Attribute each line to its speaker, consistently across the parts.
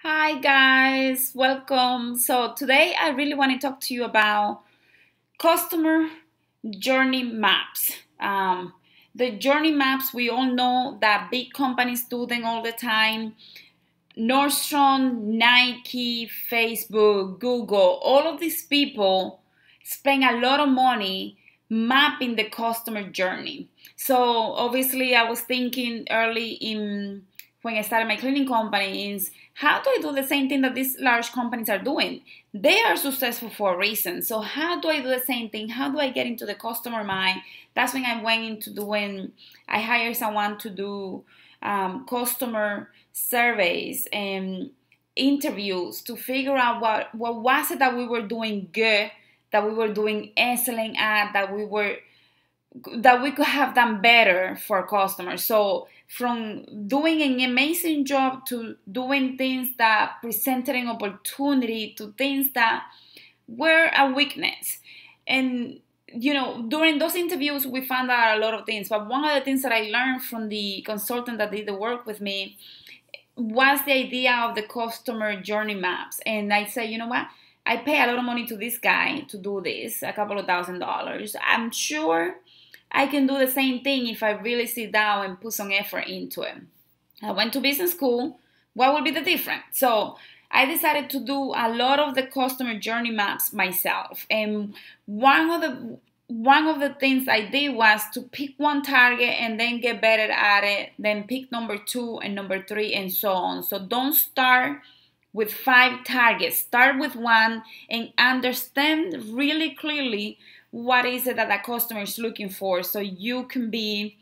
Speaker 1: Hi guys, welcome. So today I really want to talk to you about customer journey maps. The journey maps, we all know that big companies do them all the time. Nordstrom, Nike, Facebook, Google, all of these people spend a lot of money mapping the customer journey. So obviously I was thinking early in when I started my cleaning company is how do I do the same thing that these large companies are doing? They are successful for a reason. So how do I do the same thing? How do I get into the customer mind? That's when I went into doing, I hired someone to do customer surveys and interviews to figure out what was it that we were doing good, that we were doing excellent at, that we could have done better for customers. So from doing an amazing job to doing things that presented an opportunity to things that were a weakness. And during those interviews we found out a lot of things, but one of the things that I learned from the consultant that did the work with me was the idea of the customer journey maps. And I said, you know what, I pay a lot of money to this guy to do this, a couple of $1,000. I'm sure I can do the same thing if I really sit down and put some effort into it. I went to business school. What would be the difference? So I decided to do a lot of the customer journey maps myself. And one of the things I did was to pick one target and then get better at it, then pick number 2 and number 3 and so on. So don't start with 5 targets. Start with one and understand really clearly what is it that the customer is looking for so you can be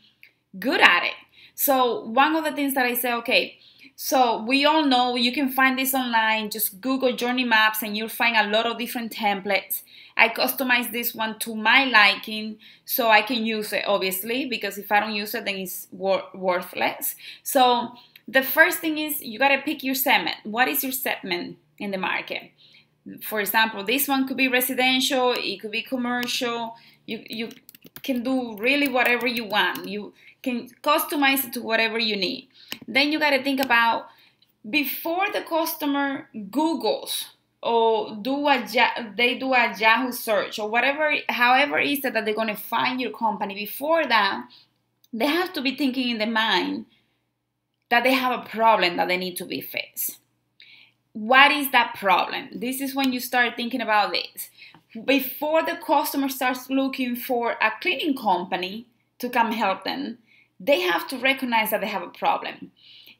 Speaker 1: good at it. So one of the things that I say, okay, so we all know you can find this online. Just Google journey maps and you'll find a lot of different templates. I customize this one to my liking so I can use it, obviously, because if I don't use it, then it's worthless. So the first thing is you got to pick your segment. What is your segment in the market? For example, this one could be residential, it could be commercial. You can do really whatever you want. You can customize it to whatever you need. Then you got to think about before the customer Googles or they do a Yahoo search or whatever, however it is that they're going to find your company. Before that, they have to be thinking in their mind that they have a problem that they need to be fixed. What is that problem? This is when you start thinking about this. Before the customer starts looking for a cleaning company to come help them, they have to recognize that they have a problem.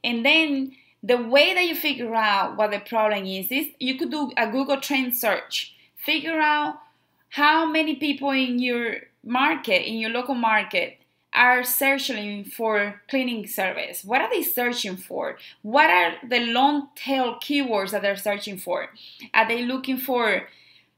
Speaker 1: And then the way that you figure out what the problem is you could do a Google Trend search. Figure out how many people in your market, in your local market, are searching for cleaning service. What are they searching for? What are the long tail keywords that they're searching for? Are they looking for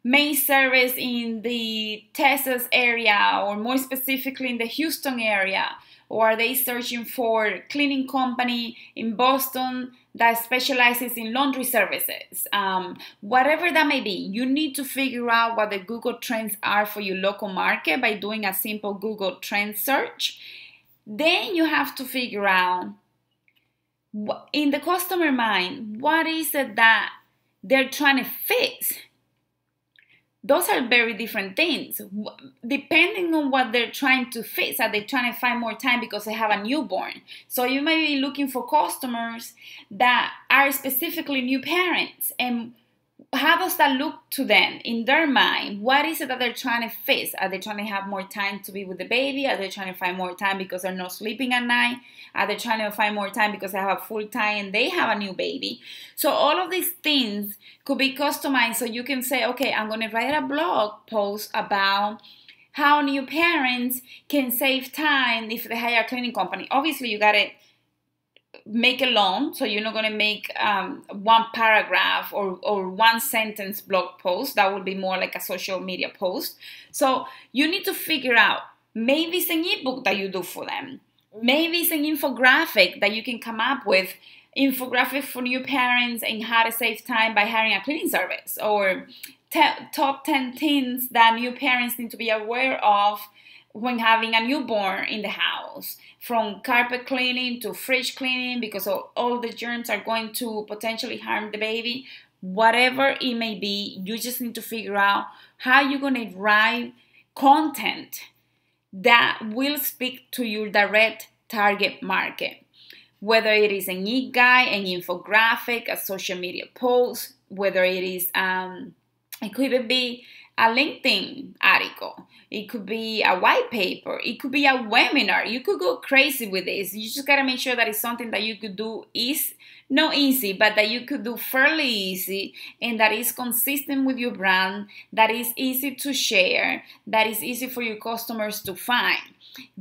Speaker 1: main service in the Texas area or more specifically in the Houston area? Or are they searching for cleaning company in Boston that specializes in laundry services? Whatever that may be, you need to figure out what the Google Trends are for your local market by doing a simple Google Trend search. Then you have to figure out, in the customer mind, what is it that they're trying to fix? Those are very different things. Depending on what they're trying to fix, are they trying to find more time because they have a newborn? So you may be looking for customers that are specifically new parents. And how does that look to them in their mind? What is it that they're trying to fix? Are they trying to have more time to be with the baby? Are they trying to find more time because they're not sleeping at night? Are they trying to find more time because they have a full time and they have a new baby? So all of these things could be customized so you can say, okay, I'm going to write a blog post about how new parents can save time if they hire a cleaning company. Obviously, you got to make it long, so you're not going to make one paragraph or one sentence blog post. That would be more like a social media post. So you need to figure out, maybe it's an ebook that you do for them, maybe it's an infographic that you can come up with, infographic for new parents and how to save time by hiring a cleaning service, or top 10 things that new parents need to be aware of when having a newborn in the house, from carpet cleaning to fridge cleaning, because all the germs are going to potentially harm the baby. Whatever it may be, you just need to figure out how you're going to write content that will speak to your direct target market. Whether it is an e-guide, an infographic, a social media post, whether it is, it could even be a LinkedIn article, it could be a white paper, it could be a webinar. You could go crazy with this. You just gotta make sure that it's something that you could do not easy, but that you could do fairly easy, and that is consistent with your brand, that is easy to share, that is easy for your customers to find.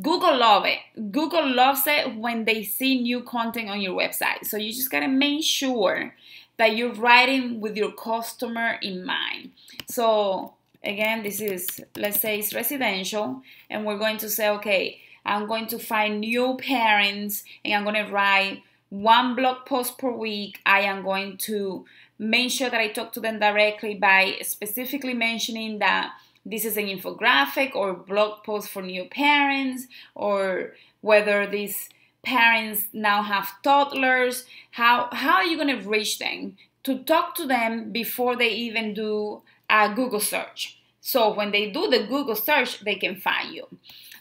Speaker 1: Google loves it. Google loves it when they see new content on your website. So you just gotta make sure that you're writing with your customer in mind. So again, this is, let's say it's residential, and we're going to say, okay, I'm going to find new parents, and I'm going to write 1 blog post per week. I am going to make sure that I talk to them directly by specifically mentioning that this is an infographic or blog post for new parents, or whether these parents now have toddlers. How are you going to reach them to talk to them before they even do a Google search? So when they do the Google search, they can find you.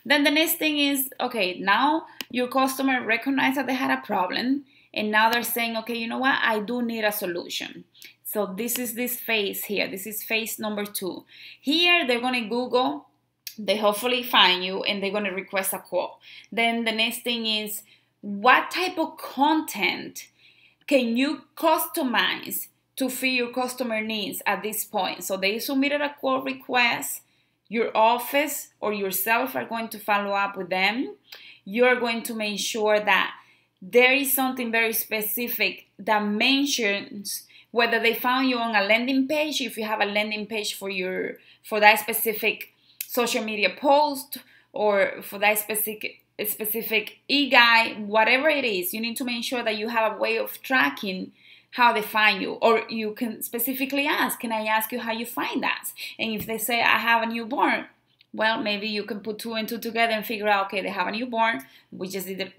Speaker 1: Then the next thing is, okay, now your customer recognized that they had a problem, and now they're saying, okay, you know what, I do need a solution. So this is this phase here. This is phase number 2. Here they're going to Google, they hopefully find you, and they're going to request a quote. Then the next thing is, what type of content can you customize to fit your customer needs at this point? So they submitted a quote request. Your office or yourself are going to follow up with them. You're going to make sure that there is something very specific that mentions whether they found you on a landing page, if you have a landing page for that specific social media post, or for that specific e-guide, whatever it is, you need to make sure that you have a way of tracking how they find you. Or you can specifically ask, can I ask you how you find us? And if they say, I have a newborn, well, maybe you can put 2 and 2 together and figure out, okay, they have a newborn. We just did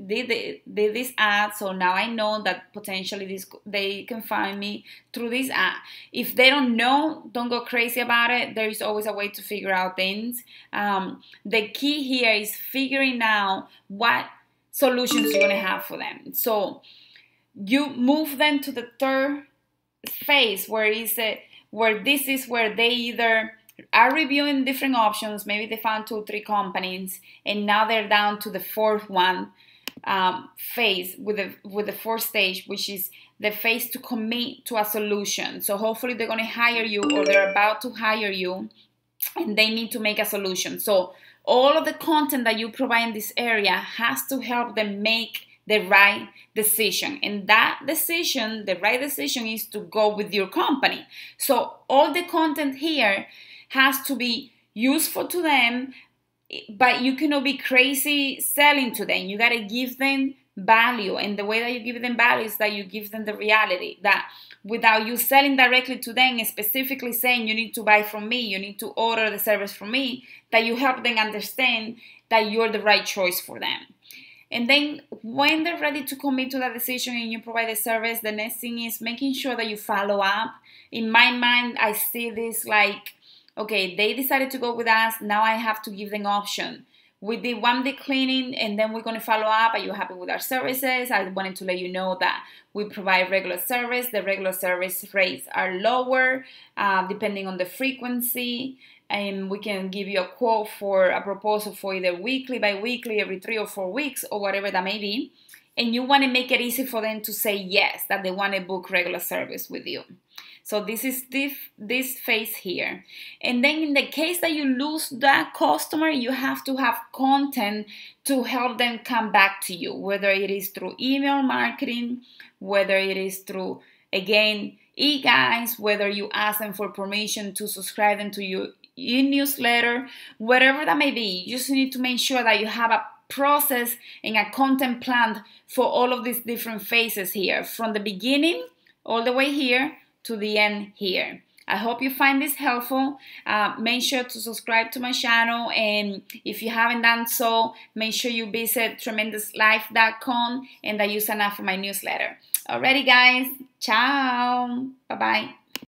Speaker 1: this ad, so now I know that potentially they can find me through this ad. If they don't know, don't go crazy about it. There is always a way to figure out things. The key here is figuring out what solutions you're going to have for them. So you move them to the third phase, where this is where they either are reviewing different options. Maybe they found 2 or 3 companies, and now they're down to the fourth one phase, with the fourth stage, which is the phase to commit to a solution. So hopefully they're going to hire you, or they're about to hire you, and they need to make a solution. So all of the content that you provide in this area has to help them make the right decision. And that decision, the right decision, is to go with your company. So all the content here has to be useful to them, but you cannot be crazy selling to them. You got to give them value. And the way that you give them value is that you give them the reality, that without you selling directly to them and specifically saying you need to buy from me, you need to order the service from me, that you help them understand that you're the right choice for them. And then when they're ready to commit to that decision and you provide the service, the next thing is making sure that you follow up. In my mind, I see this like, okay, they decided to go with us. Now I have to give them option. We did 1 day cleaning, and then we're going to follow up. Are you happy with our services? I wanted to let you know that we provide regular service. The regular service rates are lower depending on the frequency. And we can give you a quote for a proposal for either weekly, bi-weekly, every 3 or 4 weeks, or whatever that may be. And you want to make it easy for them to say yes, that they want to book regular service with you. So this is this phase here. And then in the case that you lose that customer, you have to have content to help them come back to you, whether it is through email marketing, whether it is through, again, e-guides, whether you ask them for permission to subscribe them to your e-newsletter, whatever that may be. You just need to make sure that you have a process and a content plan for all of these different phases here, from the beginning all the way here to the end here. I hope you find this helpful. Make sure to subscribe to my channel, and if you haven't done so, make sure you visit tremendouslife.com and that you sign up for my newsletter. Alrighty guys, ciao, bye bye.